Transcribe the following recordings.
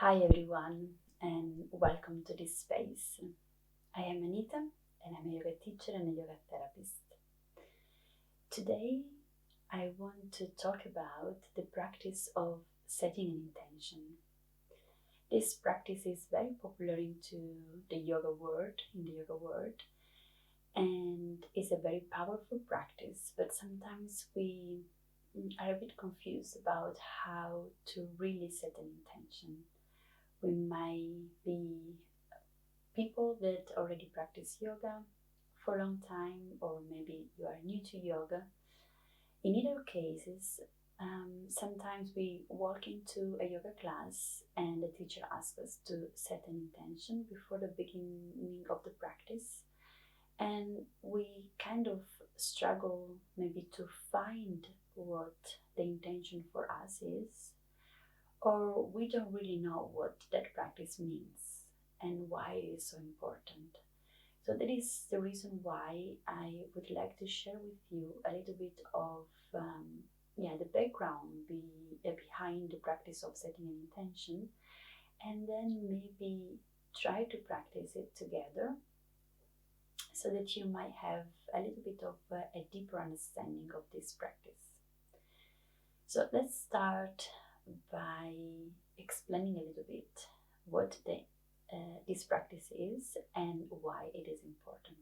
Hi everyone, and welcome to this space. I am Anita, and I'm a yoga teacher and a yoga therapist. Today, I want to talk about the practice of setting an intention. This practice is very popular into the yoga world, and is a very powerful practice. But sometimes we are a bit confused about how to really set an intention. We might be people that already practice yoga for a long time, or maybe you are new to yoga. In either cases, sometimes we walk into a yoga class and the teacher asks us to set an intention before the beginning of the practice, and we kind of struggle maybe to find what the intention for us is, or we don't really know what that practice means and why it is so important. So that is the reason why I would like to share with you a little bit of the background behind the practice of setting an intention, and then maybe try to practice it together so that you might have a little bit of a deeper understanding of this practice. So let's start by explaining a little bit what this practice is and why it is important.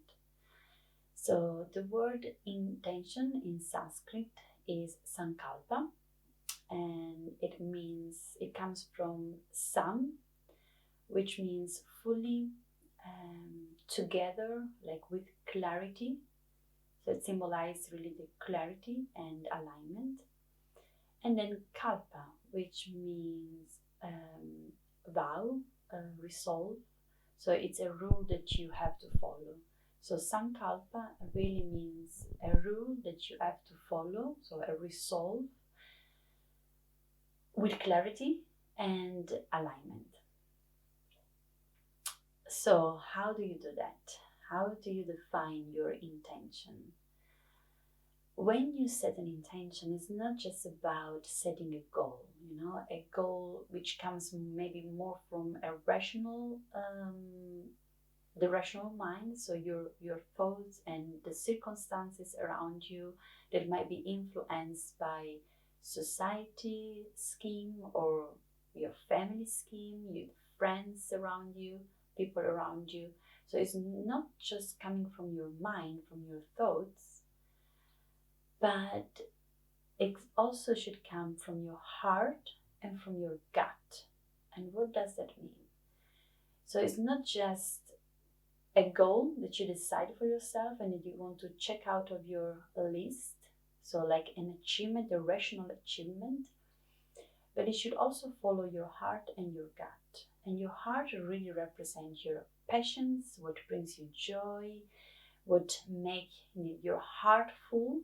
So the word intention in Sanskrit is sankalpa, and it comes from san, which means fully, together, like with clarity. So it symbolizes really the clarity and alignment. And then kalpa, which means vow, resolve. So it's a rule that you have to follow. So sankalpa really means a rule that you have to follow, so a resolve with clarity and alignment. So how do you do that? How do you define your intention? When you set an intention, it's not just about setting a goal, a goal which comes maybe more from a rational, the rational mind. So your thoughts and the circumstances around you that might be influenced by society scheme or your family scheme, your friends around you, people around you. So it's not just coming from your mind, from your thoughts, but it also should come from your heart and from your gut. And what does that mean? So it's not just a goal that you decide for yourself and that you want to check out of your list, so like an achievement, a rational achievement, but it should also follow your heart and your gut. And your heart really represents your passions, what brings you joy, what make your heart full.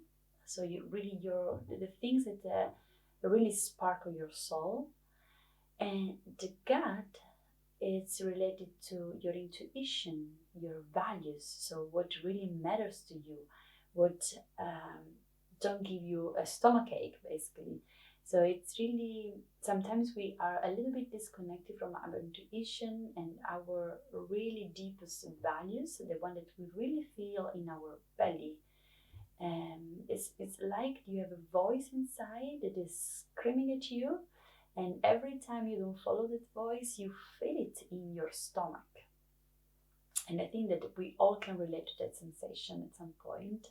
So the things that really sparkle your soul. And the gut, it's related to your intuition, your values. So what really matters to you, what don't give you a stomachache, basically. So it's really, sometimes we are a little bit disconnected from our intuition and our really deepest values, the one that we really feel in our belly. It's like you have a voice inside that is screaming at you, and every time you don't follow that voice, you feel it in your stomach. And I think that we all can relate to that sensation at some point.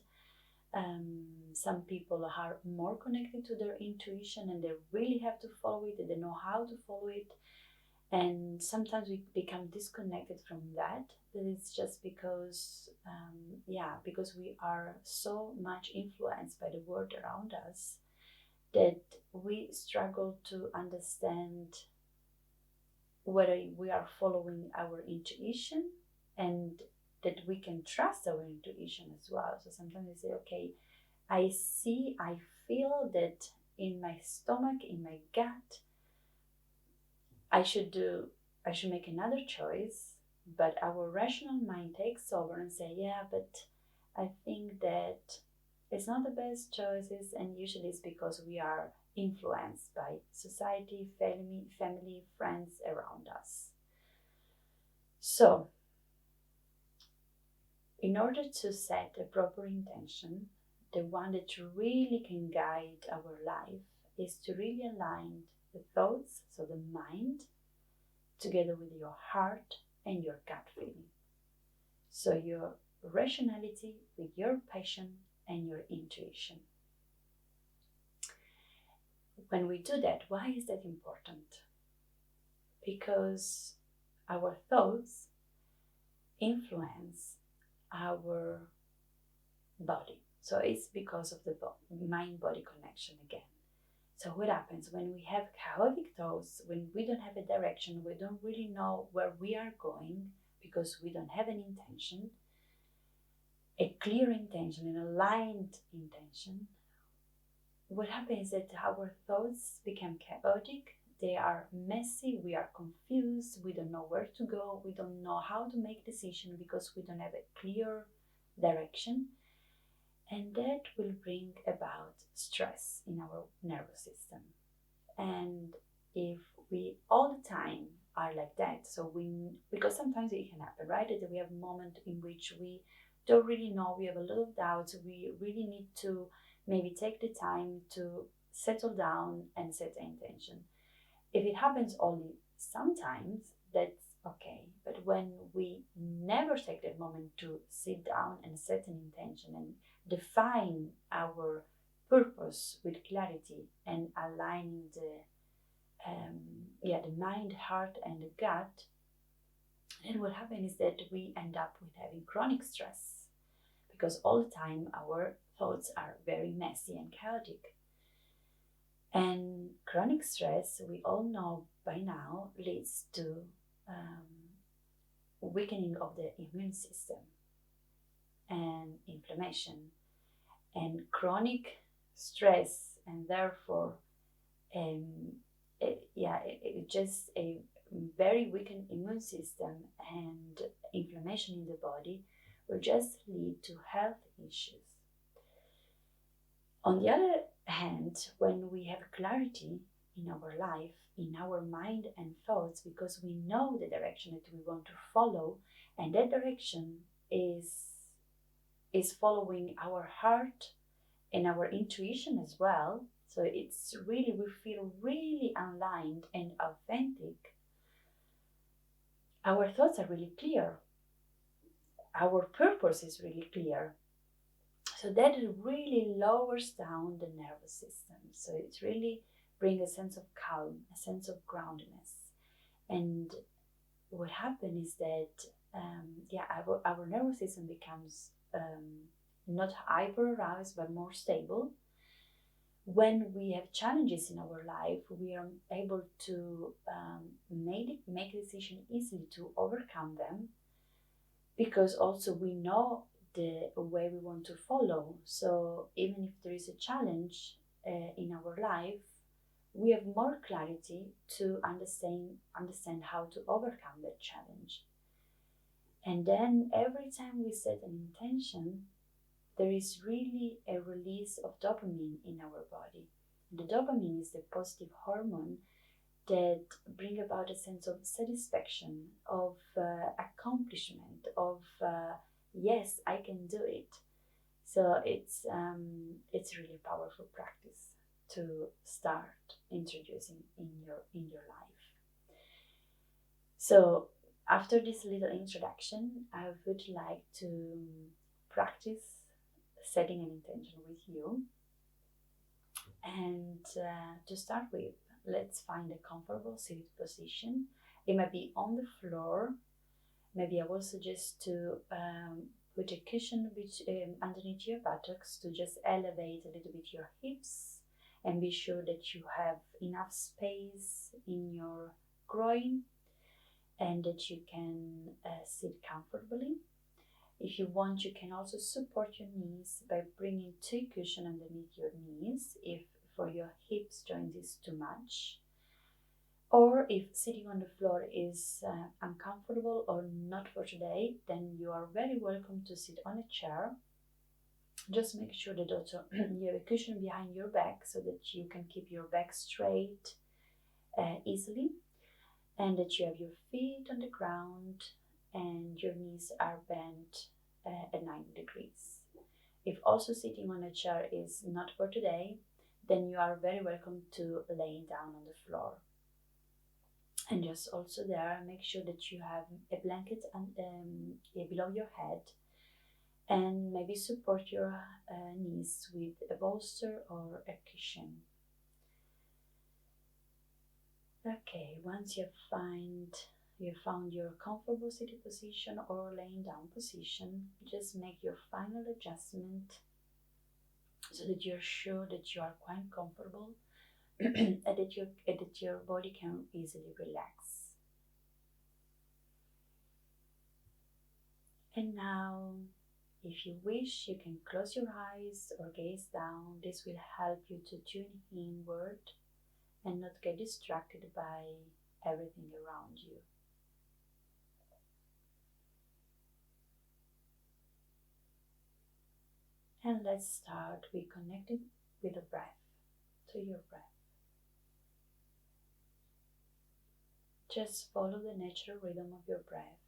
Some people are more connected to their intuition and they really have to follow it, and they know how to follow it. And sometimes we become disconnected from that. But it's just because, because we are so much influenced by the world around us that we struggle to understand whether we are following our intuition and that we can trust our intuition as well. So sometimes we say, okay, I feel that in my stomach, in my gut, I should make another choice, but our rational mind takes over and say, yeah, but I think that it's not the best choices, and usually it's because we are influenced by society, family, friends around us. So, in order to set a proper intention, the one that really can guide our life is to really align the thoughts, so the mind, together with your heart and your gut feeling. So your rationality with your passion and your intuition. When we do that, why is that important? Because our thoughts influence our body. So it's because of the mind-body connection again. So what happens when we have chaotic thoughts, when we don't have a direction, we don't really know where we are going because we don't have an intention, a clear intention, an aligned intention, what happens is that our thoughts become chaotic, they are messy, we are confused, we don't know where to go, we don't know how to make decisions because we don't have a clear direction. And that will bring about stress in our nervous system. And if we all the time are like that, because sometimes it can happen, right? That we have a moment in which we don't really know, we have a lot of doubts, we really need to maybe take the time to settle down and set the intention. If it happens only sometimes, that's okay. But when we never take that moment to sit down and set an intention and define our purpose with clarity and aligning the mind, heart, and the gut, then what happens is that we end up with having chronic stress because all the time our thoughts are very messy and chaotic. And chronic stress, we all know by now, leads to weakening of the immune system and inflammation. And chronic stress, and therefore just a very weakened immune system and inflammation in the body will just lead to health issues. On the other hand, when we have clarity in our life, in our mind and thoughts, because we know the direction that we want to follow, and that direction is following our heart and our intuition as well. So it's really, we feel really aligned and authentic. Our thoughts are really clear. Our purpose is really clear. So that really lowers down the nervous system. So it really brings a sense of calm, a sense of groundedness. And what happens is that our nervous system becomes not hyper aroused but more stable. When we have challenges in our life, we are able to make a decision easily to overcome them, because also we know the way we want to follow. So even if there is a challenge in our life, we have more clarity to understand how to overcome that challenge. And then every time we set an intention, there is really a release of dopamine in our body. The dopamine is the positive hormone that bring about a sense of satisfaction, of accomplishment, of yes, I can do it. So it's really powerful practice to start introducing in your life. So after this little introduction, I would like to practice setting an intention with you. And to start with, let's find a comfortable seated position. It might be on the floor. Maybe I will suggest to put a cushion underneath your buttocks to just elevate a little bit your hips, and be sure that you have enough space in your groin and that you can sit comfortably. If you want, you can also support your knees by bringing two cushions underneath your knees if for your hips joint is too much. Or if sitting on the floor is uncomfortable or not for today, then you are very welcome to sit on a chair. Just make sure that also you have a cushion behind your back so that you can keep your back straight easily, and that you have your feet on the ground and your knees are bent at 90 degrees. If also sitting on a chair is not for today, then you are very welcome to laying down on the floor. And just also there, make sure that you have a blanket below your head, and maybe support your knees with a bolster or a cushion. Okay, once you found your comfortable sitting position or laying down position, just make your final adjustment so that you're sure that you are quite comfortable and that your body can easily relax. And now, if you wish, you can close your eyes or gaze down. This will help you to tune inward and not get distracted by everything around you. And let's start with connecting with the breath, to your breath. Just follow the natural rhythm of your breath.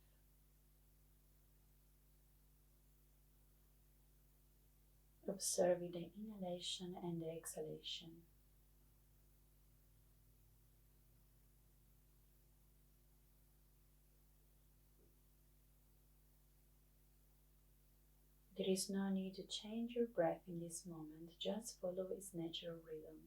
Observing the inhalation and the exhalation. There is no need to change your breath in this moment, just follow its natural rhythm.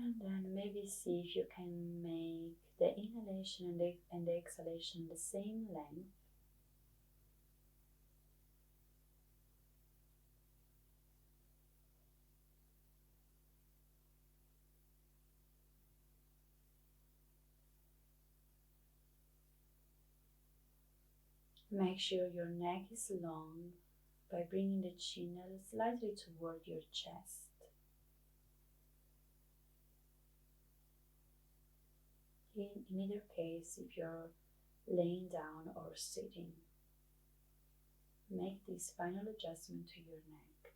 And then maybe see if you can make the inhalation and the exhalation the same length. Make sure your neck is long by bringing the chin slightly toward your chest. In either case, if you're laying down or sitting, make this final adjustment to your neck.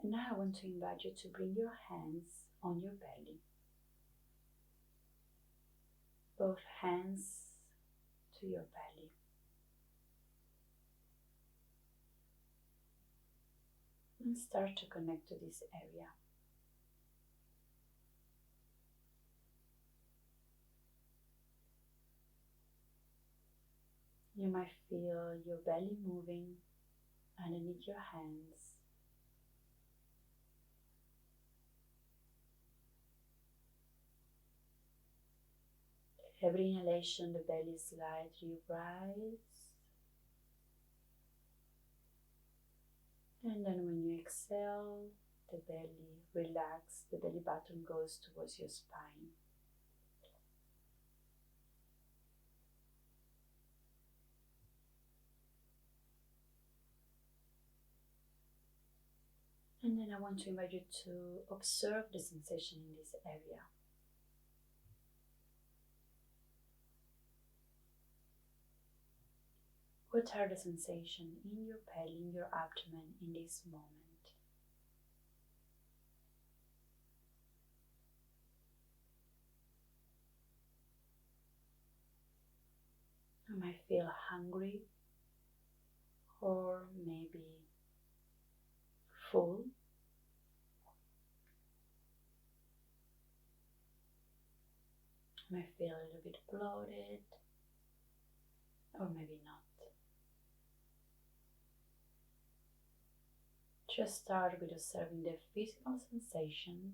And now I want to invite you to bring your hands on your belly. Both hands to your belly. And start to connect to this area. You might feel your belly moving underneath your hands. Every inhalation, the belly slightly rises. And then when you exhale, the belly relaxes, the belly button goes towards your spine. And then I want to invite you to observe the sensation in this area. What are the sensations in your belly, in your abdomen in this moment? You might feel hungry or maybe full. You might feel a little bit bloated or maybe not. Just start with observing the physical sensations.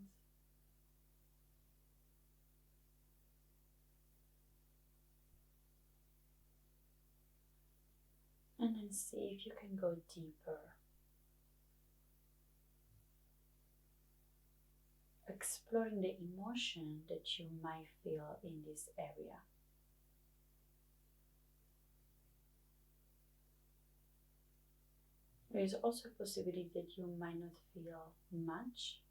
And then see if you can go deeper, exploring the emotion that you might feel in this area. There is also a possibility that you might not feel much.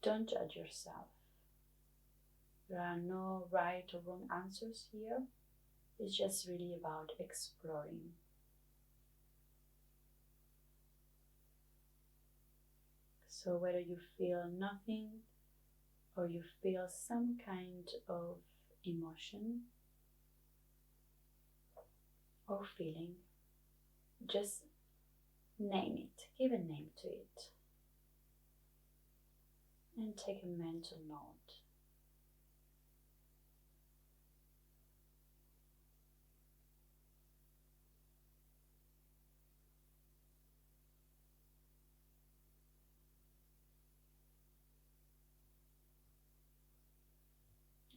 Don't judge yourself. There are no right or wrong answers here. It's just really about exploring. So whether you feel nothing or you feel some kind of emotion or feeling, just name it, give a name to it, and take a mental note.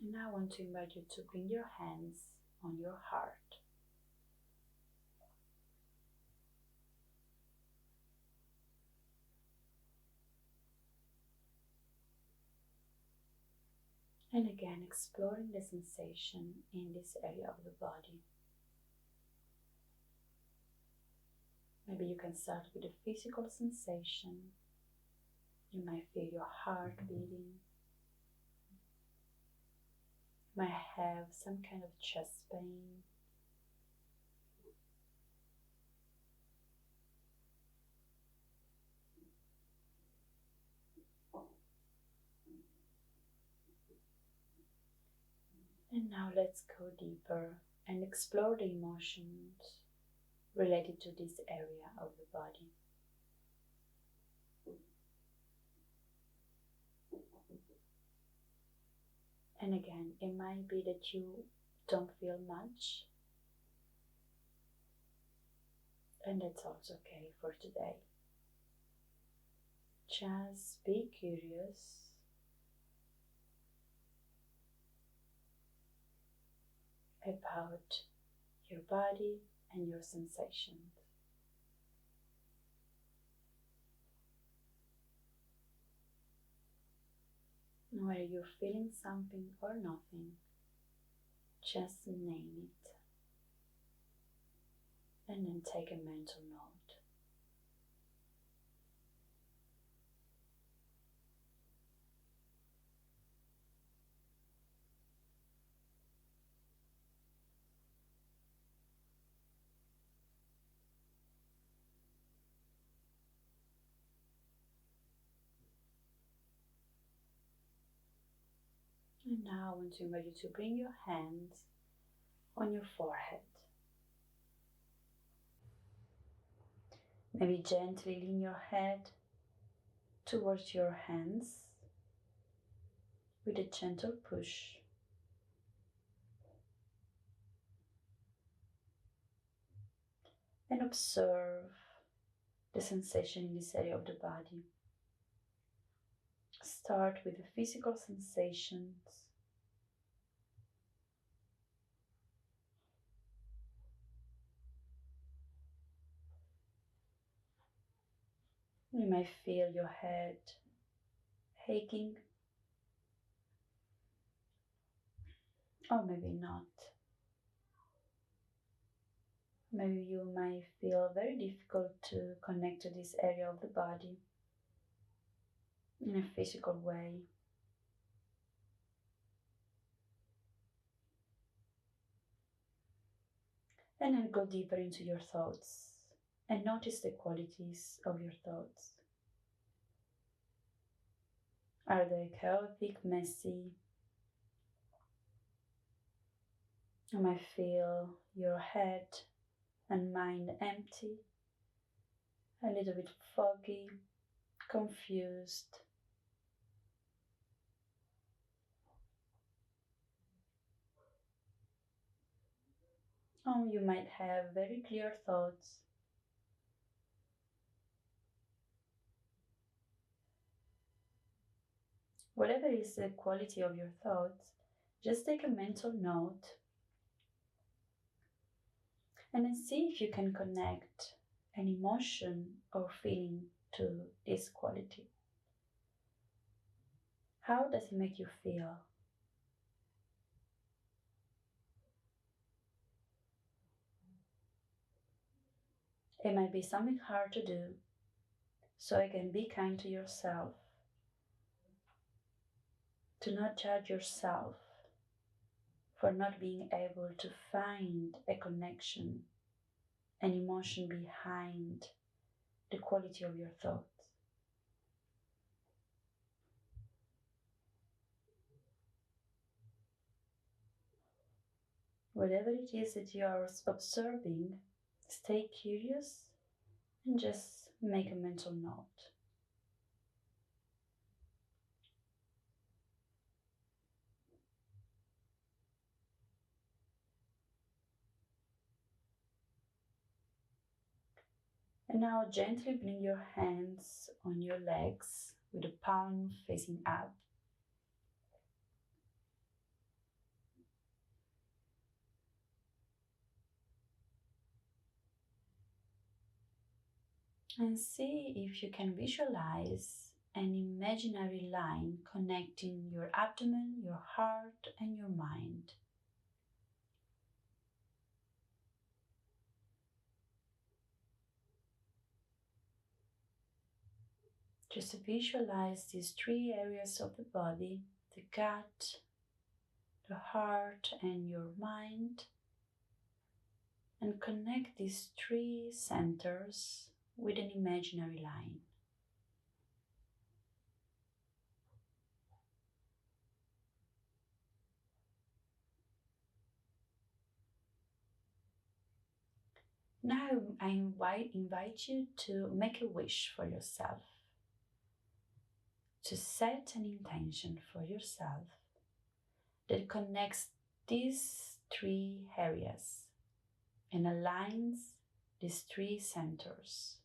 And now I want to invite you to bring your hands on your heart. And again, exploring the sensation in this area of the body. Maybe you can start with a physical sensation. You might feel your heart beating. You might have some kind of chest pain. And now let's go deeper and explore the emotions related to this area of the body. And again, it might be that you don't feel much, and that's also okay for today. Just be curious about your body and your sensations. Whether you're feeling something or nothing, just name it and then take a mental note. And now I want to invite you to bring your hands on your forehead. Maybe gently lean your head towards your hands with a gentle push. And observe the sensation in this area of the body. Start with the physical sensations. You may feel your head aching, or maybe not. Maybe you might feel very difficult to connect to this area of the body in a physical way. And then go deeper into your thoughts and notice the qualities of your thoughts. Are they chaotic, messy? You might feel your head and mind empty, a little bit foggy, confused. Or you might have very clear thoughts. Whatever is the quality of your thoughts, Just take a mental note and then see if you can connect an emotion or feeling to this quality. How does it make you feel? It might be something hard to do, so again, be kind to yourself. Do not judge yourself for not being able to find a connection, an emotion behind the quality of your thoughts. Whatever it is that you are observing, stay curious and just make a mental note. And now gently bring your hands on your legs with the palm facing up. And see if you can visualize an imaginary line connecting your abdomen, your heart, and your mind. Just visualize these three areas of the body, the gut, the heart, and your mind, and connect these three centers with an imaginary line. Now I invite you to make a wish for yourself, to set an intention for yourself that connects these three areas and aligns these three centers.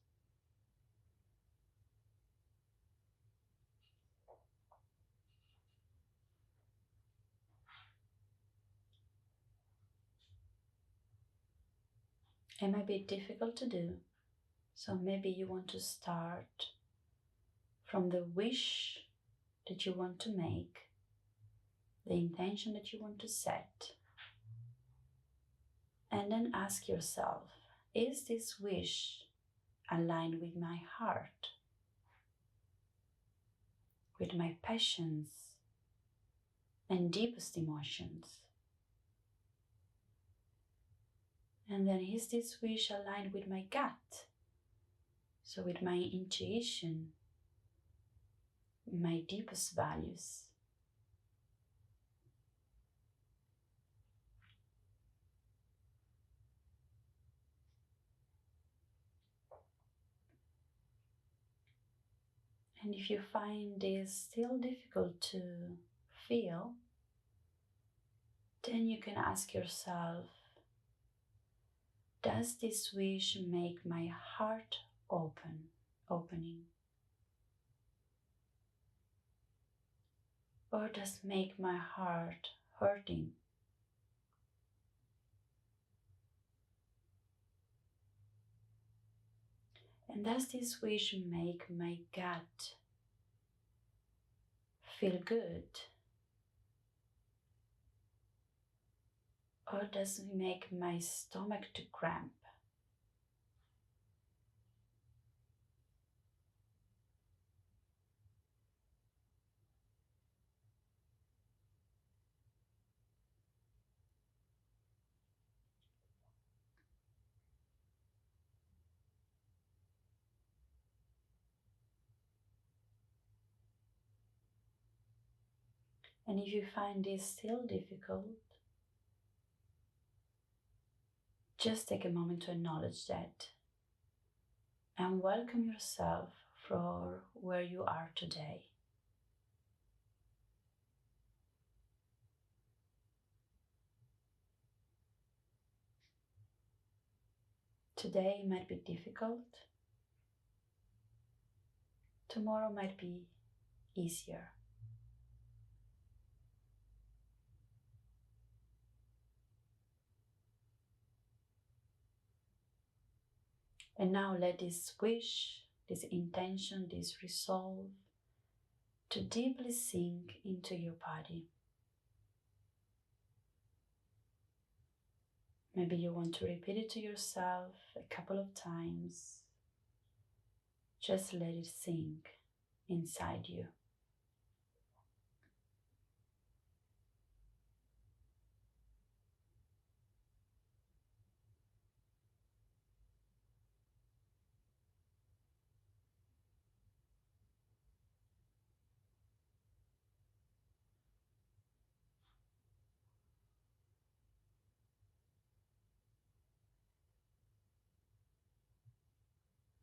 It might be difficult to do, so maybe you want to start from the wish that you want to make, the intention that you want to set, and then ask yourself, is this wish aligned with my heart, with my passions and deepest emotions? And then, is this wish aligned with my gut, so with my intuition, my deepest values? And if you find this still difficult to feel, then you can ask yourself, does this wish make my heart opening? Or does it make my heart hurting? And does this wish make my gut feel good? Or does it make my stomach to cramp? And if you find this still difficult, just take a moment to acknowledge that and welcome yourself for where you are today. Today might be difficult, tomorrow might be easier. And now let this wish, this intention, this resolve to deeply sink into your body. Maybe you want to repeat it to yourself a couple of times. Just let it sink inside you.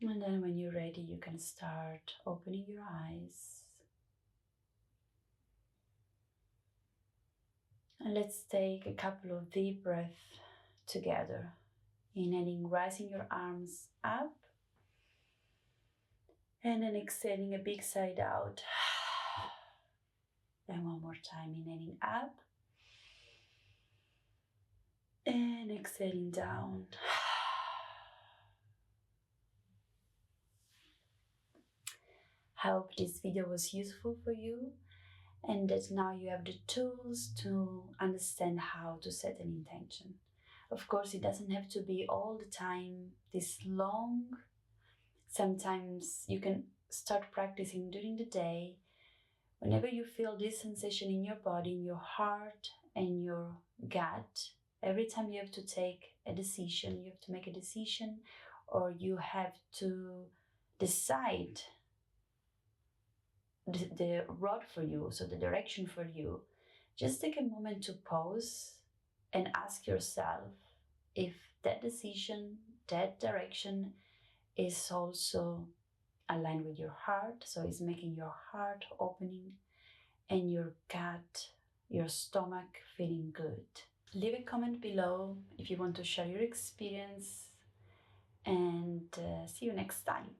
And then when you're ready, you can start opening your eyes. And let's take a couple of deep breaths together. Inhaling, rising your arms up. And then exhaling a big sigh out. Then one more time, inhaling up. And exhaling down. I hope this video was useful for you and that now you have the tools to understand how to set an intention. Of course, it doesn't have to be all the time this long. Sometimes you can start practicing during the day. Whenever you feel this sensation in your body, in your heart and your gut, every time you have to take a decision, you have to make a decision, or you have to decide the road for you, so the direction for you, just take a moment to pause and ask yourself if that decision, that direction is also aligned with your heart, so it's making your heart opening and your gut, your stomach feeling good. Leave a comment below if you want to share your experience, and see you next time.